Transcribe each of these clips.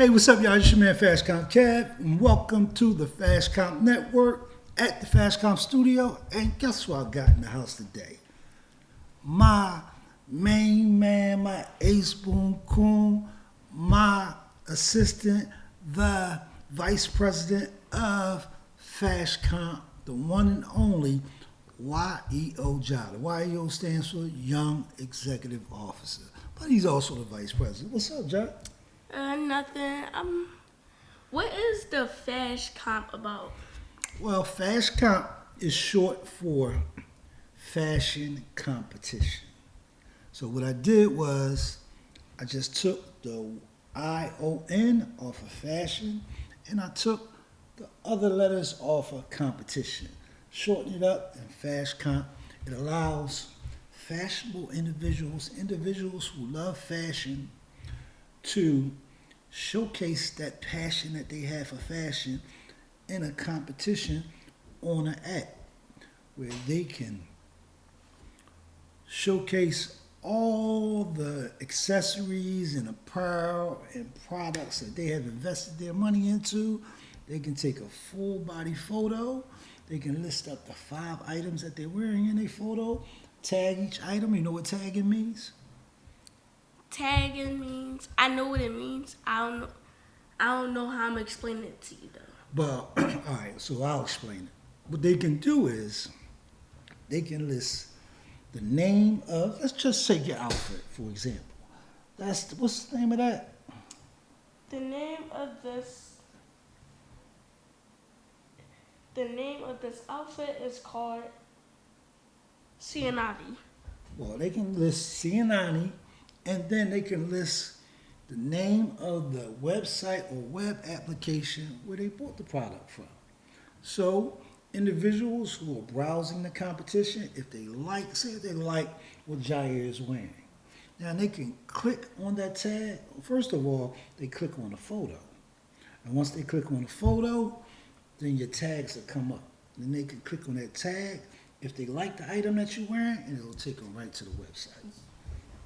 Hey, what's up, y'all? It's your man Fashcomp Jah, and welcome to the Fashcomp Network at the Fashcomp Studio. And guess what I got in the house today? My main man, my ace boom coon, my assistant, the vice president of Fashcomp, the one and only YEO Jah. The YEO stands for Young Executive Officer, but he's also the vice president. What's up, Jah? Nothing. What is the Fashcomp about? Well, Fashcomp is short for fashion competition. So what I did was I just took the ION off of fashion and I took the other letters off of competition. Shorten it up and Fashcomp. It allows fashionable individuals who love fashion, to showcase that passion that they have for fashion in a competition on an app where they can showcase all the accessories and apparel and products that they have invested their money into. They can take a full body photo. They can list up the 5 items that they're wearing in their photo, tag each item. You know what tagging means? Tagging means, I know what it means. I don't know how I'm explaining it to you though. Well, all right, so I'll explain it. What they can do is they can list the name of, let's just take your outfit, for example. What's the name of that? The name of this outfit is called Cincinnati. Well, they can list Cincinnati, and then they can list the name of the website or web application where they bought the product from. So individuals who are browsing the competition, if they like what Jair is wearing, now they can click on that tag. First of all, they click on the photo. And once they click on the photo, then your tags will come up. Then they can click on that tag if they like the item that you're wearing, and it'll take them right to the website.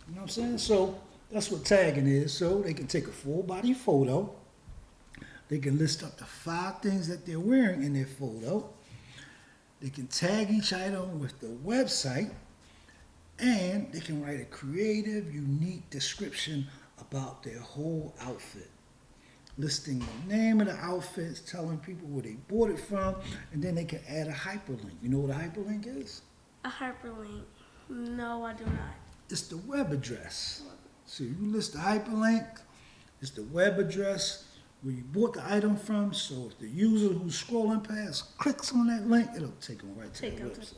You know what I'm saying? So that's what tagging is. So they can take a full body photo. They can list up the 5 things that they're wearing in their photo. They can tag each item with the website. And they can write a creative, unique description about their whole outfit. Listing the name of the outfits, telling people where they bought it from, and then they can add a hyperlink. You know what a hyperlink is? A hyperlink? No, I do not. It's the web address. So you list the hyperlink, it's the web address where you bought the item from. So if the user who's scrolling past clicks on that link, it'll take them right to the website.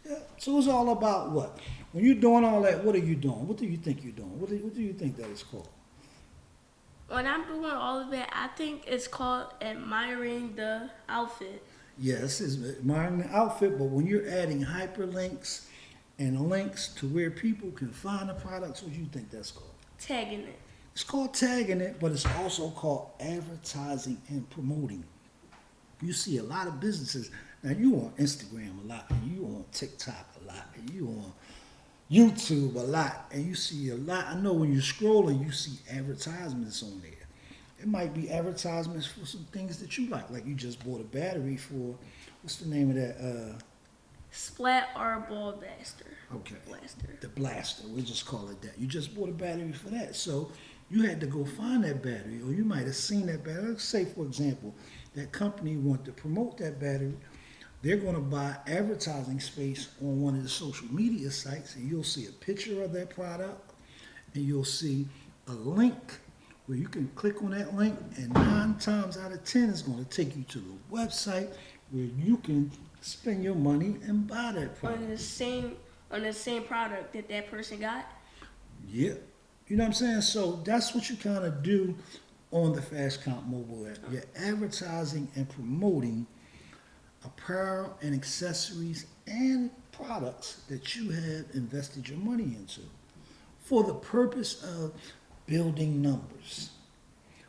Yeah. So it's all about what? When you're doing all that, what are you doing? What do you think you're doing? What do you think that is called? When I'm doing all of it, I think it's called admiring the outfit. Yes, it's admiring the outfit, but when you're adding hyperlinks and links to where people can find the products, what do you think that's called? Tagging it. It's called tagging it, but it's also called advertising and promoting. You see a lot of businesses, now you on Instagram a lot, and you on TikTok a lot, and you on YouTube a lot, and you see a lot. I know when you're scrolling, you see advertisements on there. It might be advertisements for some things that you like you just bought a battery for, what's the name of that? Splat or ball blaster. Okay. Blaster. The blaster, we'll just call it that. You just bought a battery for that. So you had to go find that battery, or you might have seen that battery. Let's say, for example, that company want to promote that battery. They're going to buy advertising space on one of the social media sites, and you'll see a picture of that product, and you'll see a link where you can click on that link, and 9 times out of 10 it's going to take you to the website where you can spend your money and buy that product. On the same product that person got? Yeah. You know what I'm saying? So that's what you kind of do on the Fashcomp mobile app. You're advertising and promoting apparel and accessories and products that you have invested your money into for the purpose of building numbers.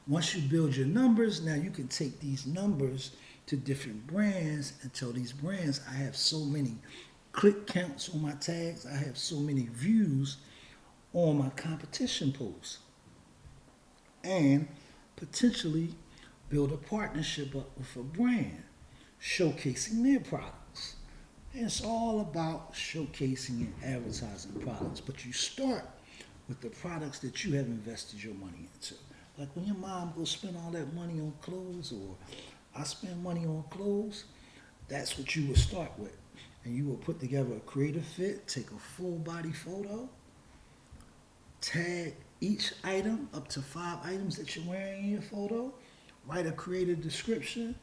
Once you build your numbers, now you can take these numbers to different brands and tell these brands, I have so many click counts on my tags, I have so many views on my competition posts. And potentially build a partnership up with a brand, showcasing their products. And it's all about showcasing and advertising products. But you start with the products that you have invested your money into. Like when your mom goes spend all that money on clothes, or I spend money on clothes, that's what you would start with. And you will put together a creative fit, take a full body photo, tag each item, up to 5 items that you're wearing in your photo, write a creative description,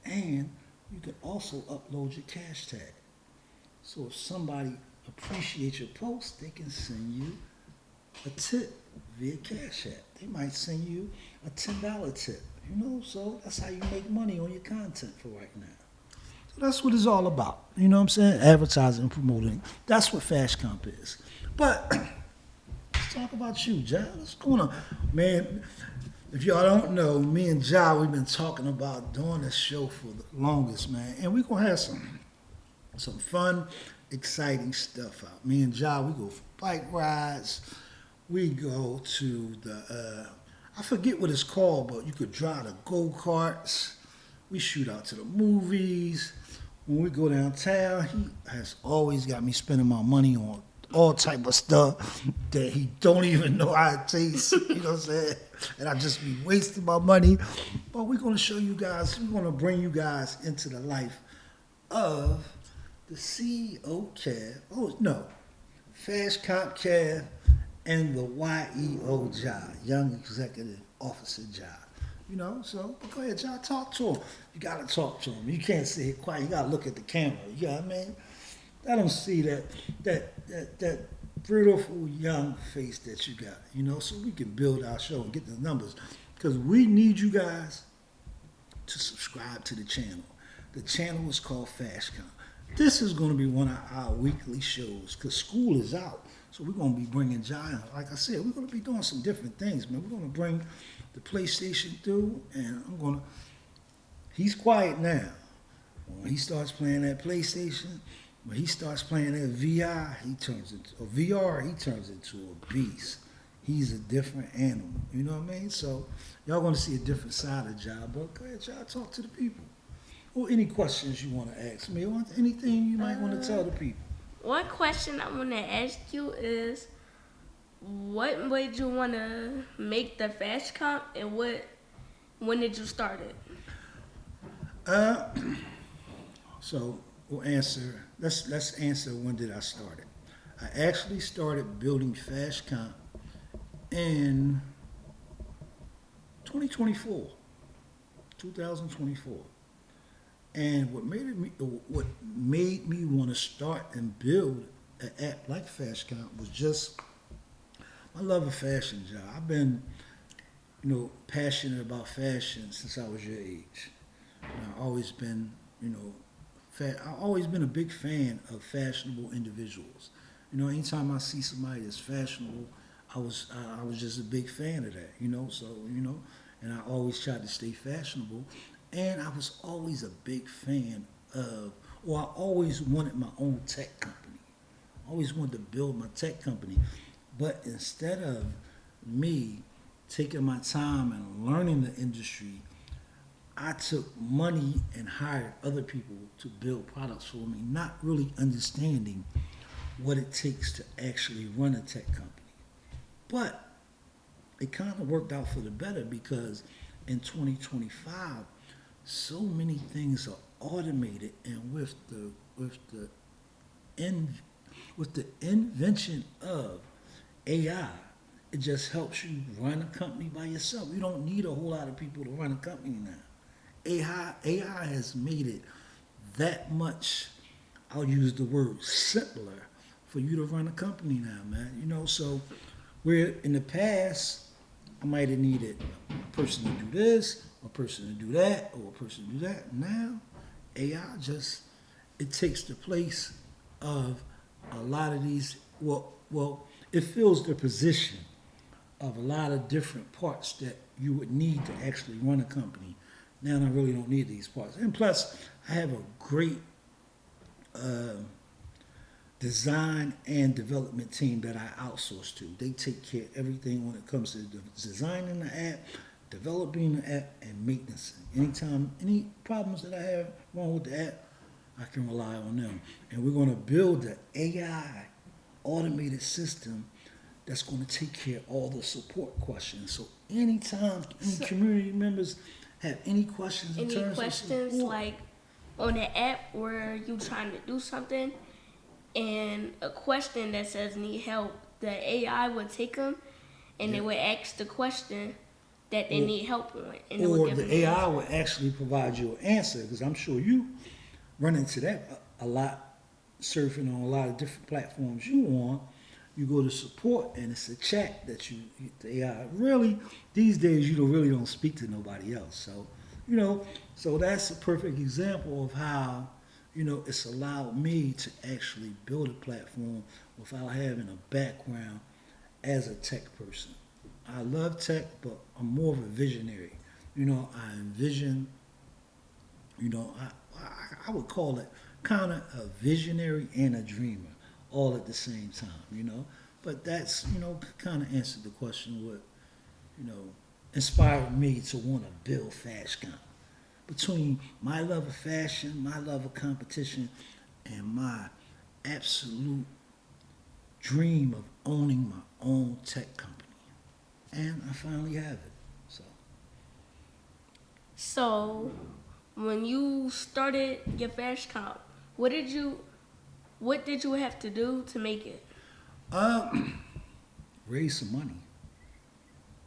and you can also upload your cash tag. So if somebody appreciates your post, they can send you a tip via Cash App. They might send you a $10 tip, so that's how you make money on your content for right now. So that's what it's all about, you know what I'm saying? Advertising and promoting. That's what Fashcomp is. But let's talk about you, Jah. What's going on? Man, if y'all don't know, me and Jah, we've been talking about doing this show for the longest, man. And we're going to have some fun, exciting stuff out. Me and Jah, we go for bike rides. We go to the, I forget what it's called, but you could drive the go-karts. We shoot out to the movies. When we go downtown, he has always got me spending my money on all type of stuff that he don't even know how it tastes, you know what I'm saying? And I just be wasting my money. But we're going to show you guys, we're going to bring you guys into the life of the CEO Cav, Fashcomp Cav, and the YEO Jah, Young Executive Officer Jah. So go ahead, Jah, talk to him. You got to talk to him. You can't sit here quiet. You got to look at the camera. You know what I mean? Let them see that beautiful young face that you got, so we can build our show and get the numbers. Because we need you guys to subscribe to the channel. The channel is called Fashcomp. This is going to be one of our weekly shows because school is out. So we're going to be bringing Jah in. Like I said, we're going to be doing some different things, man. We're going to bring the PlayStation through, and he's quiet now. When he starts playing that PlayStation, when he starts playing that VR, he turns into a beast. He's a different animal. You know what I mean? So y'all going to see a different side of Jah. But go ahead, Jah, talk to the people. Or any questions you want to ask me, or anything you might want to tell the people. One question I want to ask you is, what made you want to make the Fashcomp, and when did you start it? So we'll answer. Let's answer when did I start it. I actually started building Fashcomp in 2024. And what made me want to start and build an app like Fashcomp was just my love of fashion, Jah. I've been, passionate about fashion since I was your age. I've always been, I've always been a big fan of fashionable individuals. Anytime I see somebody that's fashionable, I was just a big fan of that. And I always tried to stay fashionable. And I was always a big fan of, I always wanted my own tech company. I always wanted to build my tech company. But instead of me taking my time and learning the industry, I took money and hired other people to build products for me, not really understanding what it takes to actually run a tech company. But it kind of worked out for the better because in 2025, so many things are automated, and with the invention of AI, it just helps you run a company by yourself. You don't need a whole lot of people to run a company now. AI has made it that much, I'll use the word simpler, for you to run a company now, man. So where in the past, I might have needed a person to do this, a person to do that, or a person to do that. Now, AI it takes the place of a lot of these, it fills the position of a lot of different parts that you would need to actually run a company. Now I really don't need these parts. And plus, I have a great design and development team that I outsource to. They take care of everything when it comes to designing the app, developing the app and maintenance. Anytime, any problems that I have wrong with the app, I can rely on them. And we're going to build the AI automated system that's going to take care of all the support questions. So anytime any community members have any questions in Any terms questions of support, like on the app where you trying to do something and a question that says need help, the AI would take them and they would ask the question that they need help on, and it would or give them the AI answer. will actually provide you an answer, because I'm sure you run into that a lot, surfing on a lot of different platforms you on. You go to support and it's a chat that the AI really, these days you really don't speak to nobody else. So, so that's a perfect example of how, it's allowed me to actually build a platform without having a background as a tech person. I love tech, but I'm more of a visionary. I envision, I would call it kind of a visionary and a dreamer all at the same time. But that's, kind of answered the question what, inspired me to want to build Fashcomp. Between my love of fashion, my love of competition, and my absolute dream of owning my own tech company. And I finally have it. So when you started your Fashcomp, what did you have to do to make it? Raise some money.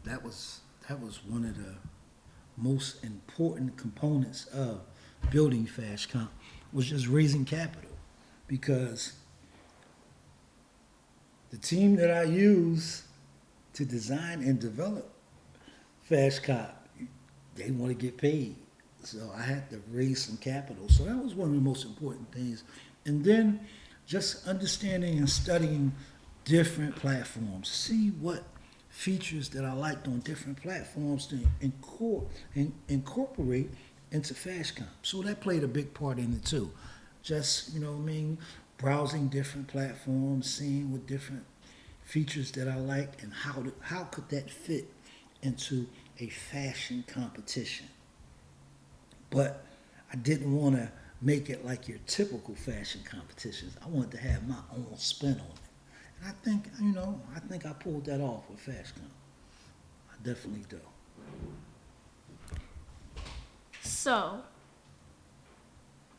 That was one of the most important components of building Fashcomp, was just raising capital, because the team that I use to design and develop Fashcomp, they want to get paid. So I had to raise some capital. So that was one of the most important things. And then just understanding and studying different platforms, see what features that I liked on different platforms to incorporate into Fashcomp. So that played a big part in it too. Just, browsing different platforms, seeing what different features that I like and how could that fit into a fashion competition. But I didn't want to make it like your typical fashion competitions. I wanted to have my own spin on it. And I think I pulled that off with Fashcomp. I definitely do. So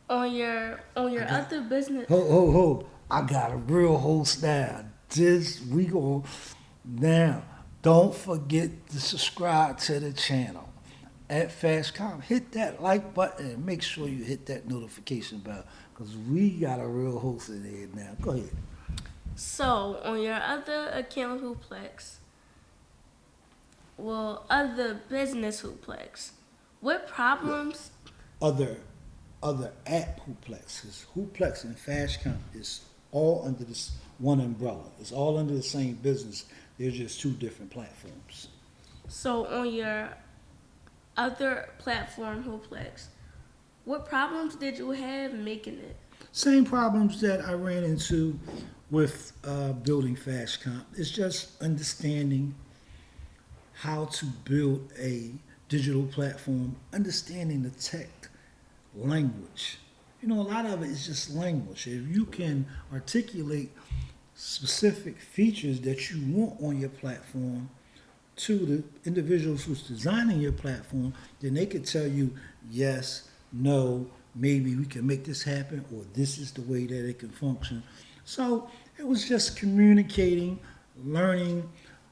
on your other business. Ho. I got a real host now. We go now. Don't forget to subscribe to the channel at Fashcomp. Hit that like button and make sure you hit that notification bell, because we got a real host in here now. Go ahead. So on your other account other business Hooplex, what problems? Other app Hooplexes. Hooplex and Fashcomp is all under this one umbrella. It's all under the same business. They're just two different platforms. So on your other platform, Hooplex, what problems did you have making it? Same problems that I ran into with building Fashcomp. It's just understanding how to build a digital platform, understanding the tech language. A lot of it is just language. If you can articulate specific features that you want on your platform to the individuals who's designing your platform, then they could tell you, yes, no, maybe we can make this happen, or this is the way that it can function. So it was just communicating, learning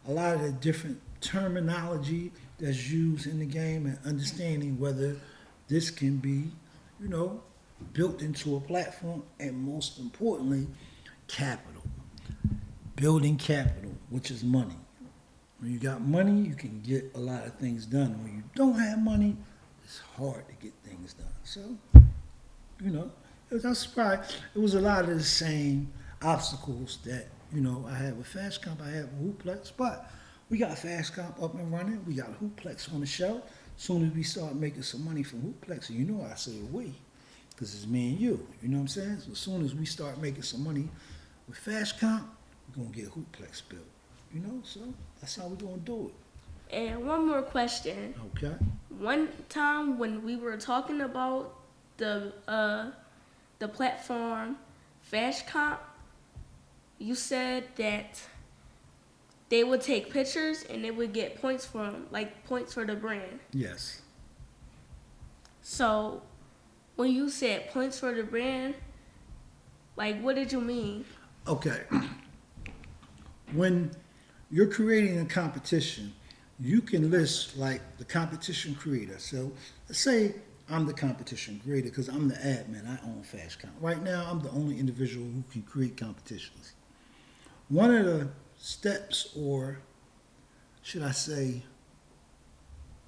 a lot of the different terminology that's used in the game, and understanding whether this can be, built into a platform, and most importantly, capital. Building capital, which is money. When you got money, you can get a lot of things done. When you don't have money, it's hard to get things done. So, I was surprised. It was a lot of the same obstacles that, I had with Fashcomp, I had with Hooplex, but we got Fashcomp up and running. We got Hooplex on the show. As soon as we start making some money from Hooplex, and I say we, because it's me and you, you know what I'm saying? So as soon as we start making some money with Fashcomp, we're going to get Hooplex built, so that's how we're going to do it. And one more question. Okay. One time when we were talking about the platform Fashcomp, you said that they would take pictures and they would get points for them, like points for the brand. Yes. So when you said points for the brand, like what did you mean? Okay. When you're creating a competition, you can list like the competition creator. So let's say I'm the competition creator because I'm the admin. I own Fashcomp. Right now, I'm the only individual who can create competitions. One of the steps, or should I say,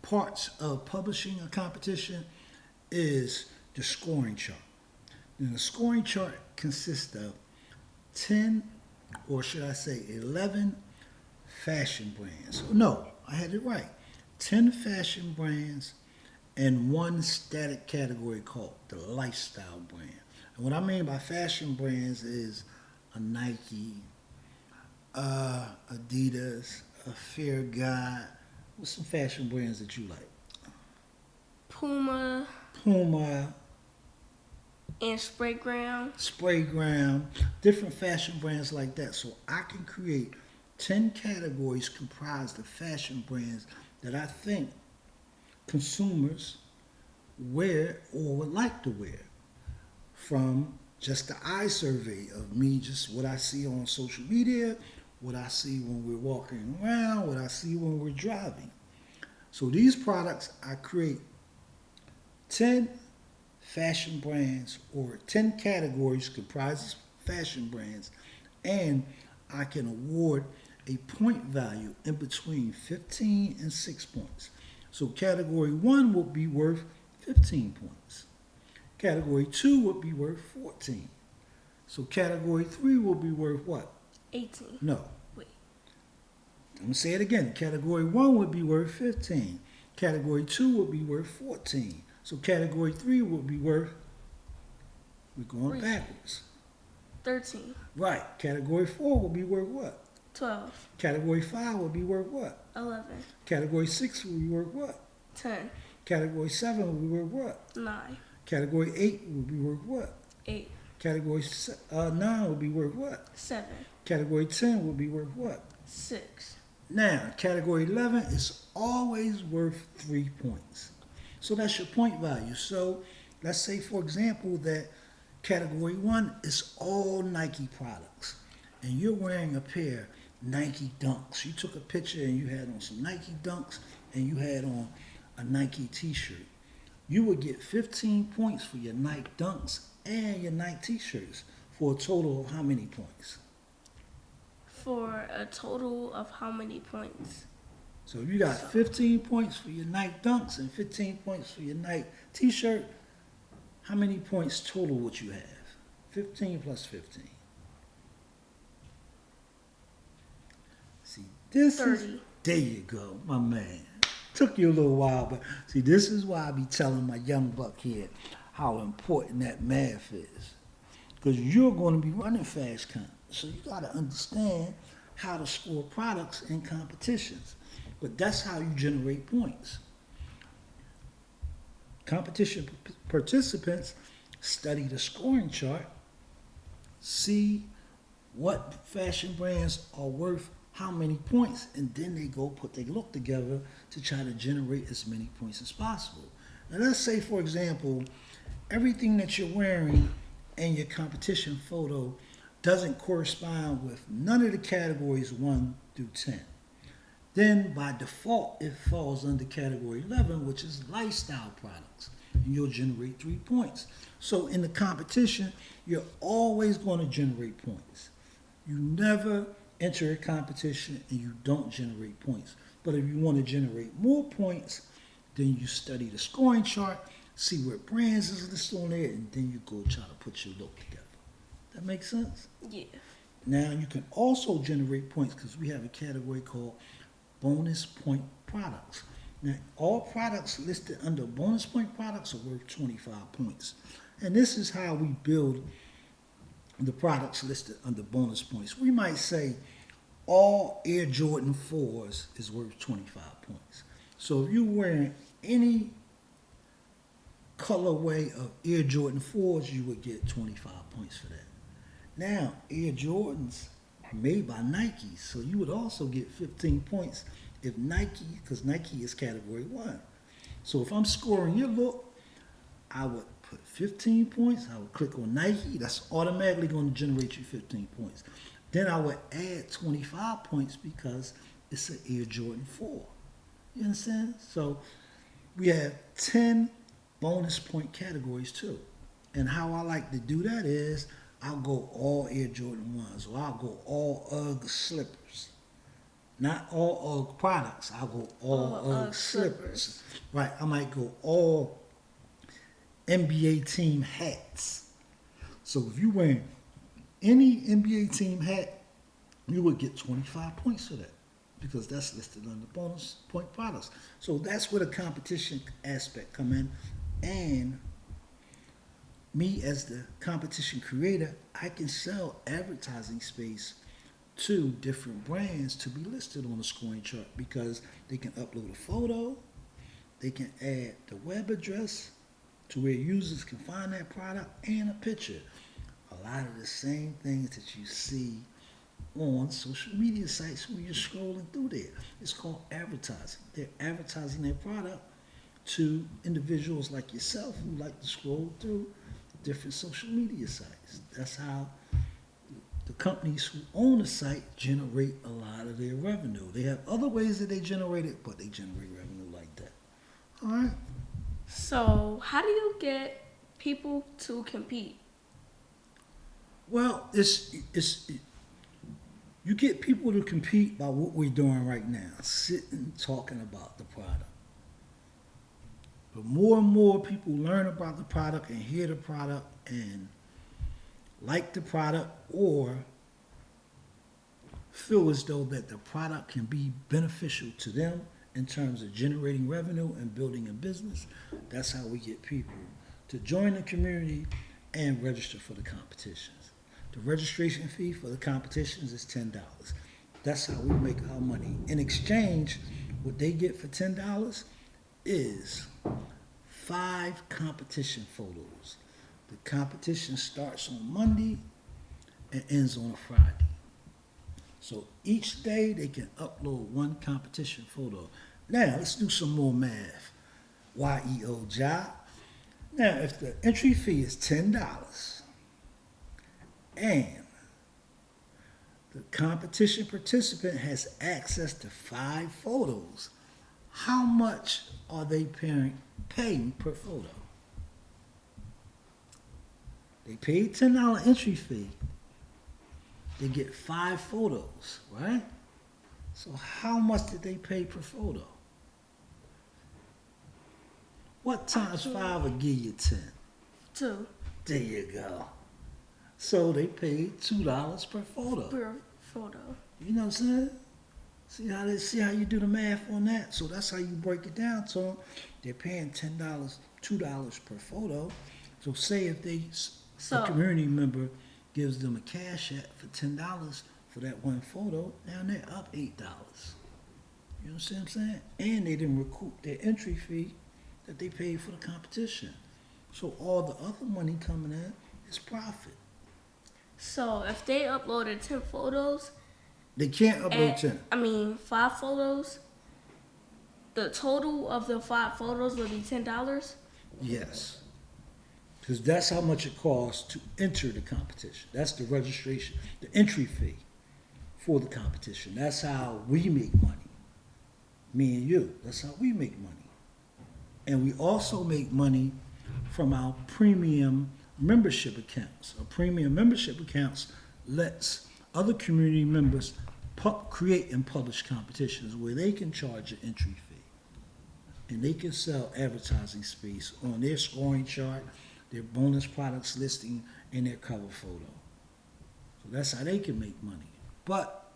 parts of publishing a competition is the scoring chart. And the scoring chart consists of 10, or should I say 11 fashion brands. No, I had it right. 10 fashion brands and one static category called the lifestyle brand. And what I mean by fashion brands is a Nike, Adidas, a Fair God. What's some fashion brands that you like? Puma Puma, and Sprayground, different fashion brands like that. So I can create 10 categories comprised of fashion brands that I think consumers wear or would like to wear, from just the eye survey of me, just what I see on social media, what I see when we're walking around, what I see when we're driving. So these products, I create 10 fashion brands or 10 categories comprised of fashion brands, and I can award a point value in between 15 and 6 points. So category 1 will be worth 15 points. Category 2 would be worth 14. So category 3 will be worth what? 18. No. Wait. I'm going to say it again. Category 1 would be worth 15. Category 2 would be worth 14. So category 3 would be worth, we're going backwards. 13. Right. Category 4 would be worth what? 12. Category 5 would be worth what? 11. Category 6 would be worth what? 10. Category 7 would be worth what? 9. Category 8 would be worth what? 8. Category 9 would be worth what? 7. Category 10 would be worth what? 6. Now, category 11 is always worth 3 points. So that's your point value. So let's say, for example, that category 1 is all Nike products, and you're wearing a pair of Nike Dunks. You took a picture and you had on some Nike Dunks and you had on a Nike t-shirt. You would get 15 points for your Nike Dunks and your Nike t-shirts for a total of how many points? For a total of how many points? So you got 15 points for your Nike Dunks and 15 points for your Nike t-shirt. How many points total would you have? 15 plus 15. See, this 30. is, there you go, my man. Took you a little while, but see, this is why I be telling my young buck here how important that math is. Because you're going to be running Fashcomp. So you got to understand how to score products in competitions. But that's how you generate points. Competition participants study the scoring chart, see what fashion brands are worth how many points, and then they go put their look together to try to generate as many points as possible. Now let's say, for example, everything that you're wearing in your competition photo doesn't correspond with none of the categories 1 through 10. Then by default, it falls under category 11, which is lifestyle products, and you'll generate 3 points. So in the competition, you're always going to generate points. You never enter a competition and you don't generate points. But if you want to generate more points, then you study the scoring chart, see what brands is listed on there, and then you go try to put your look together. That makes sense? Yeah. Now you can also generate points because we have a category called bonus point products. Now all products listed under bonus point products are worth 25 points. And this is how we build the products listed under bonus points. We might say all Air Jordan 4s is worth 25 points. So if you're wearing any colorway of Air Jordan 4s, you would get 25 points for that. Now, Air Jordans are made by Nike, so you would also get 15 points if Nike, because Nike is category 1. So if I'm scoring your look, I would put 15 points. I would click on Nike. That's automatically going to generate you 15 points. Then I would add 25 points because it's an Air Jordan 4. You understand? So we have 10 bonus point categories too. And how I like to do that is I'll go all Air Jordan 1s, or I'll go all UGG slippers. Not all UGG products. I'll go all UGG slippers. Right. I might go all NBA team hats. So if you're wearing any NBA team hat, you would get 25 points for that because that's listed on the bonus point products. So that's where the competition aspect come in. And me as the competition creator, I can sell advertising space to different brands to be listed on the scoring chart because they can upload a photo, they can add the web address to where users can find that product and a picture. A lot of the same things that you see on social media sites when you're scrolling through there. It's called advertising. They're advertising their product to individuals like yourself who like to scroll through different social media sites. That's how the companies who own a site generate a lot of their revenue. They have other ways that they generate it, but they generate revenue like that. All right? So how do you get people to compete? Well, it's you get people to compete by what we're doing right now, sitting talking about the product. But more and more people learn about the product and hear the product and like the product or feel as though that the product can be beneficial to them in terms of generating revenue and building a business. That's how we get people to join the community and register for the competitions. The registration fee for the competitions is $10. That's how we make our money. In exchange, what they get for $10 is 5 competition photos. The competition starts on Monday and ends on a Friday. So each day they can upload 1 competition photo. Now let's do some more math. YEO Jah. Now if the entry fee is $10 and the competition participant has access to 5 photos, how much are they paying per photo? They paid $10 entry fee. They get 5 photos, right? So how much did they pay per photo? What times 5 will give you 10? 2 There you go. So they paid $2 per photo. per photo. You know what I'm saying? See how you do the math on that? So that's how you break it down to them. They're paying $10, $2 per photo. So say if a community member gives them a cash app for $10 for that 1 photo, now they're up $8. You know what I'm saying? And they didn't recoup their entry fee that they paid for the competition. So all the other money coming in is profit. So if they uploaded 10 photos, They can't upload 10. 5 photos, the total of the 5 photos will be $10? Yes. Because that's how much it costs to enter the competition. That's the registration, the entry fee for the competition. That's how we make money. Me and you. That's how we make money. And we also make money from our premium membership accounts. Our premium membership accounts lets other community members create and publish competitions where they can charge an entry fee. And they can sell advertising space on their scoring chart, their bonus products listing, and their cover photo. So that's how they can make money. But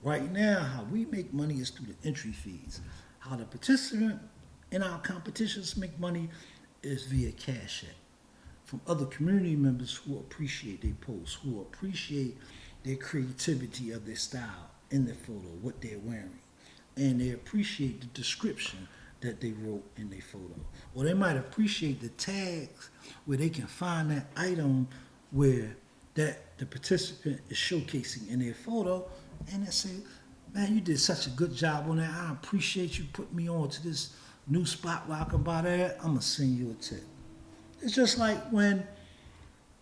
right now, how we make money is through the entry fees. How the participant in our competitions make money is via Cash App from other community members who appreciate their posts, who appreciate their creativity of their style in the photo, what they're wearing. And they appreciate the description that they wrote in their photo. Or they might appreciate the tags where they can find that item where that the participant is showcasing in their photo, and they say, man, you did such a good job on that. I appreciate you putting me on to this new spot where I can buy that. I'm going to send you a tip. It's just like when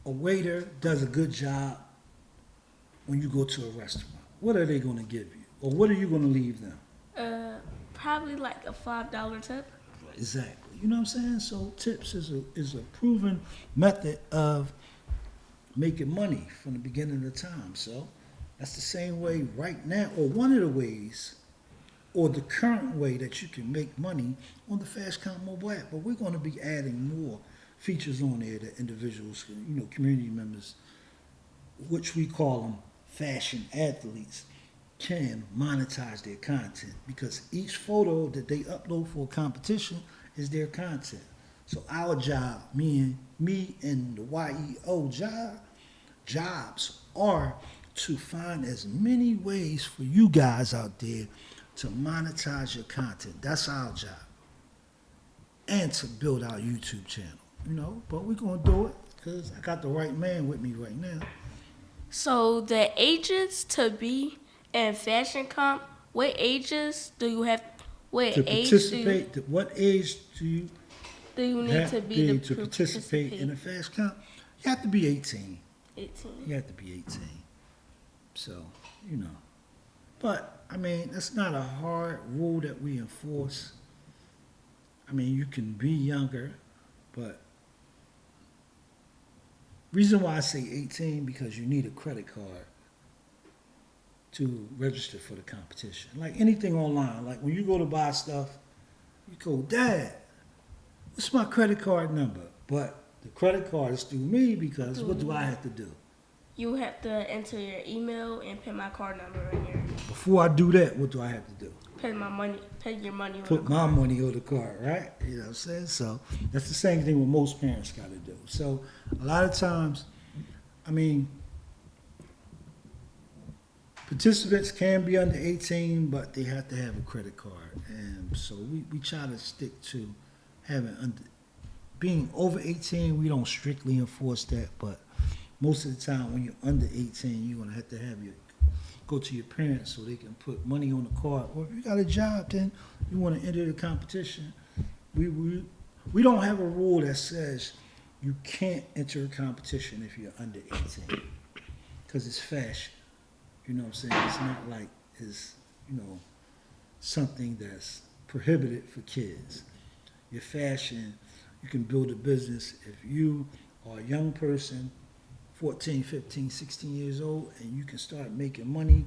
a waiter does a good job when you go to a restaurant. What are they going to give you? Or what are you going to leave them? Probably like a $5 tip. Exactly. You know what I'm saying? So tips is a proven method of making money from the beginning of the time. So that's the same way right now, or one of the ways, or the current way that you can make money on the Fashcomp mobile app. But we're going to be adding more features on there that individuals, community members, which we call them fashion athletes, can monetize their content, because each photo that they upload for a competition is their content. So our job, me and the YEO jobs are to find as many ways for you guys out there to monetize your content. That's our job. And to build our YouTube channel, but we're going to do it because I got the right man with me right now. So the ages to be in Fashcomp, what ages do you have? What To age participate, what age do you need have to be to participate in a Fashcomp? You have to be 18. 18. You have to be 18. So, But, that's not a hard rule that we enforce. You can be younger, but reason why I say 18, because you need a credit card to register for the competition. Like anything online, like when you go to buy stuff, you go, Dad, what's my credit card number? But the credit card is through me, because what do I have to do? You have to enter your email and put my card number in here. Before I do that, what do I have to do? Put your money on Put my money on the card, right? You know what I'm saying? So that's the same thing what most parents got to do. So a lot of times, participants can be under 18, but they have to have a credit card. And so we try to stick to being over 18. We don't strictly enforce that, but most of the time when you're under 18, you're going to have go to your parents so they can put money on the card. Or if you got a job, then you want to enter the competition. We don't have a rule that says you can't enter a competition if you're under 18, because it's fashion. You know what I'm saying? It's not like it's, something that's prohibited for kids. Your fashion, you can build a business. If you are a young person, 14, 15, 16 years old, and you can start making money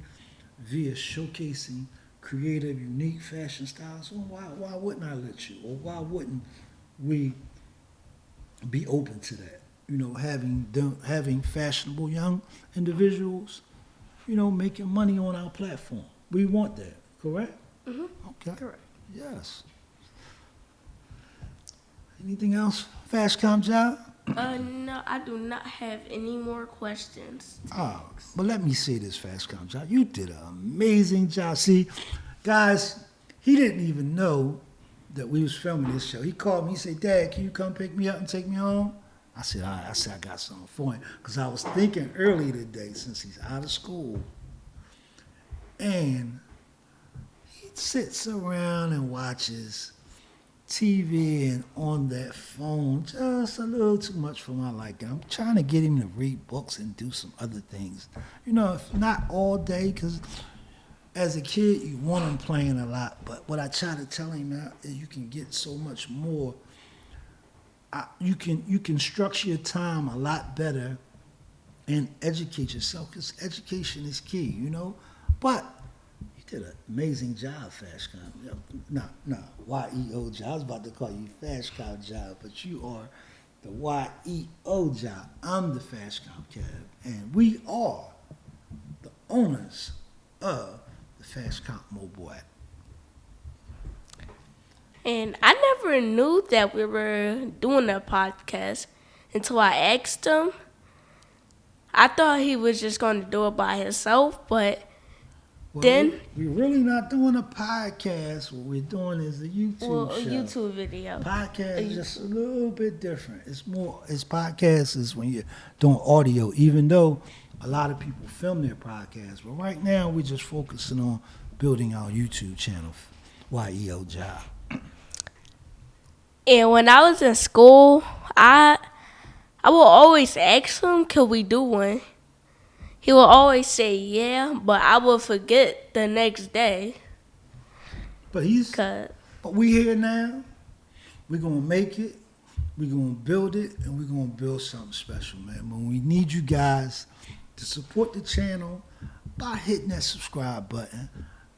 via showcasing creative, unique fashion styles, well, why wouldn't I let you? Or why wouldn't we be open to that? Having fashionable young individuals, making money on our platform. We want that, correct? Mm-hmm. Okay. Correct. Yes. Anything else, Fashcomp Jah? No, I do not have any more questions. Oh, but let me say this, Fashcomp Jah. You did an amazing job. See, guys, he didn't even know that we was filming this show. He called me. He said, Dad, can you come pick me up and take me home? I said, all right. I got something for him. Because I was thinking earlier today, since he's out of school, and he sits around and watches TV and on that phone just a little too much for my liking. I'm trying to get him to read books and do some other things. If not all day, because as a kid, you want him playing a lot. But what I try to tell him now is you can get so much more. You can structure your time a lot better and educate yourself, because education is key, But you did an amazing job, Fashcomp. No, YEO Jah. I was about to call you Fashcomp Jah, but you are the YEO Jah. I'm the Fashcomp Cab, and we are the owners of the Fashcomp mobile app. And I never knew that we were doing a podcast until I asked him. I thought he was just going to do it by himself, but Well, then we're really not doing a podcast. What we're doing is a YouTube a show. YouTube video. Podcast is just a little bit different. It's podcast is when you're doing audio, even though a lot of people film their podcasts. But right now, we're just focusing on building our YouTube channel, YEO Jah. And when I was in school, I will always ask him, "Could we do one?" He will always say, "Yeah," but I will forget the next day. But we here now. We're gonna make it. We're gonna build it, and we're gonna build something special, man. But we need you guys to support the channel by hitting that subscribe button,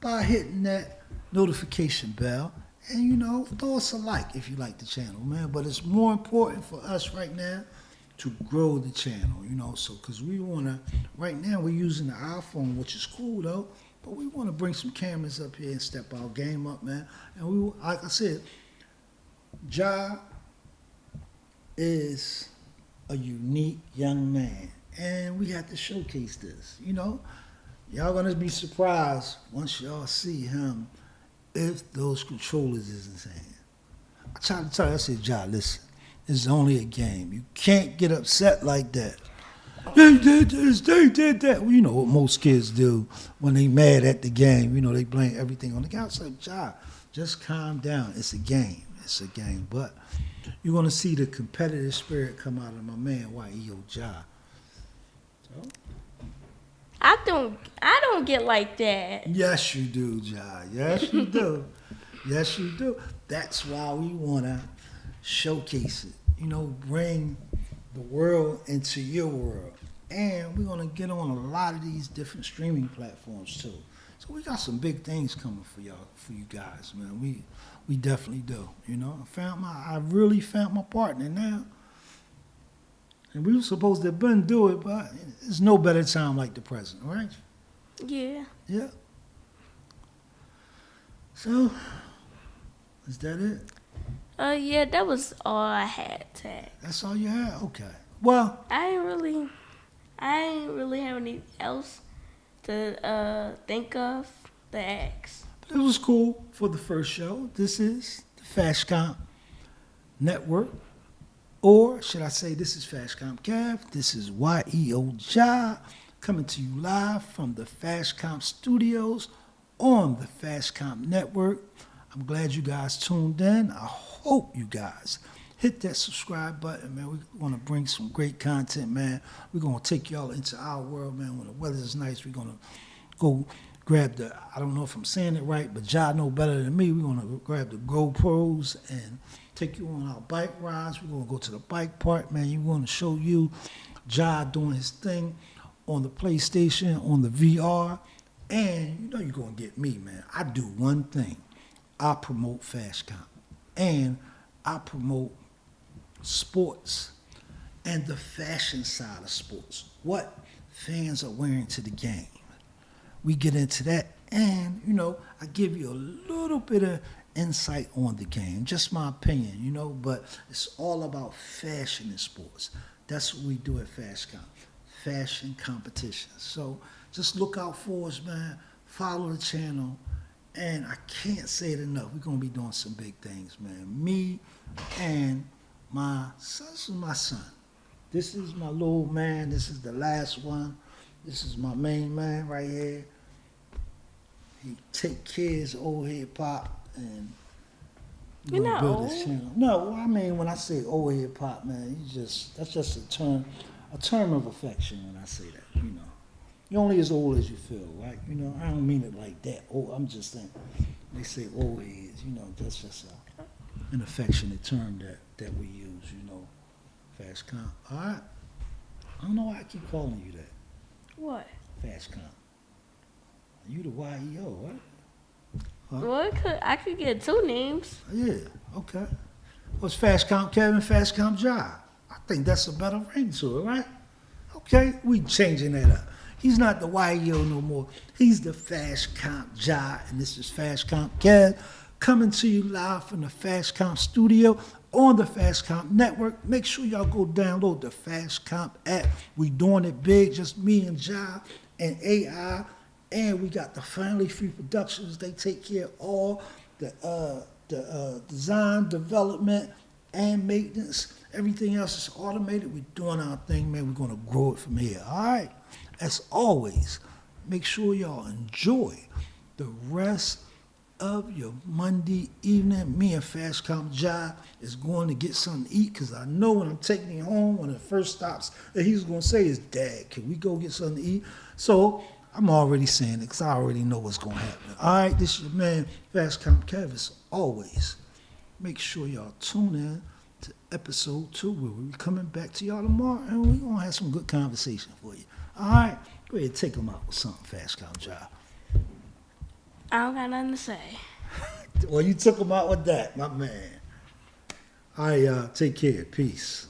by hitting that notification bell, and throw us a like if you like the channel, man. But it's more important for us right now to grow the channel, so because we wanna. Right now we're using the iPhone, which is cool though. But we want to bring some cameras up here and step our game up, man. And we, like I said, Jah is a unique young man, and we have to showcase this. Y'all gonna be surprised once y'all see him if those controllers is insane. I tried to tell you, I said, Jah, listen, it's only a game. You can't get upset like that. They did this, they did that. Well, you know what most kids do when they mad at the game. They blame everything on the game. I said, Jah, just calm down. It's a game. It's a game. But you're going to see the competitive spirit come out of my man, YEO Jah. So? I don't get like that. Yes, you do, Jah. Yes, you do. Yes, you do. That's why we want to showcase it. Bring the world into your world. And we're going to get on a lot of these different streaming platforms too. So we got some big things coming for you guys, man. We definitely do. I really found my partner now. And we were supposed to have been do it, but there's no better time like the present, right? Yeah. Yeah. So, is that it? Yeah, that was all I had to ask. That's all you had? Okay. Well, I ain't really have anything else to think of to ask. It was cool for the first show. This is the Fashcomp Network. Or should I say this is Fashcomp Cav. This is YEO Jah coming to you live from the Fashcomp Studios on the Fashcomp Network. I'm glad you guys tuned in. I hope you guys hit that subscribe button, man. We want to bring some great content, man. We're going to take y'all into our world, man. When the weather is nice, we're going to go grab I don't know if I'm saying it right, but Jah know better than me. We're going to grab the GoPros and take you on our bike rides. We're going to go to the bike park, man. You want to show you Jah doing his thing on the PlayStation, on the VR. And you're going to get me, man. I do one thing. I promote Fashcomp. And I promote sports and the fashion side of sports. What fans are wearing to the game. We get into that, and I give you a little bit of insight on the game, just my opinion, but it's all about fashion in sports. That's what we do at Fashcomp, fashion competition. So just look out for us, man. Follow the channel, and I can't say it enough. We're gonna be doing some big things, man. Me and my son. This is my son. This is my little man. This is the last one. This is my main man right here. He take care of his old head pop, and You're not build old. his channel. No, I mean when I say old head pop, man, that's just a term of affection when I say that. You're only as old as you feel, right? I don't mean it like that. Oh, I'm just saying they say old heads. That's just an affectionate term that we use. Fashcomp. All right. I don't know why I keep calling you that. What? Fashcomp. You the YEO, right? Huh? Well, I could get two names. Yeah, okay. What's Fashcomp Kevin, Fashcomp Jah? I think that's a better ring to it, right? Okay, we changing that up. He's not the YEO no more. He's the Fashcomp Jah, and this is Fashcomp Kev coming to you live from the Fashcomp studio on the Fashcomp network. Make sure y'all go download the Fashcomp app. We doing it big, just me and Jah and AI. And we got the Family Free Productions. They take care of all the design, development, and maintenance. Everything else is automated. We're doing our thing, man. We're going to grow it from here. All right? As always, make sure y'all enjoy the rest of your Monday evening. Me and Fashcomp Jah is going to get something to eat because I know when I'm taking him home, when it first stops, that he's going to say is, Dad, can we go get something to eat? So I'm already saying it because I already know what's going to happen. All right, this is your man, Fashcomp Kev. As always, make sure y'all tune in to episode 2 where we'll be coming back to y'all tomorrow and we're going to have some good conversation for you. All right, go ahead and take them out with something, Fashcomp Jah. I don't got nothing to say. Well, you took them out with that, my man. All right, y'all. Take care. Peace.